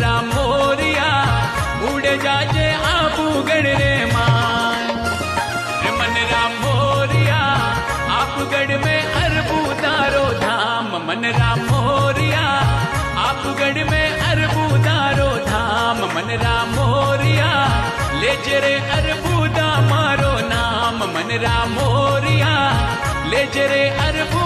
राम मोरिया उड़ जाजे आबूगढ़ रे मान। मन राम मोरिया आबूगढ़ में अरबू दारो धाम। मन राम मोरिया आबूगढ़ में अरबू दारो धाम। मन राम मोरिया ले जरे अरबू दा मारो नाम। मन राम मोरिया ले जरे अरबू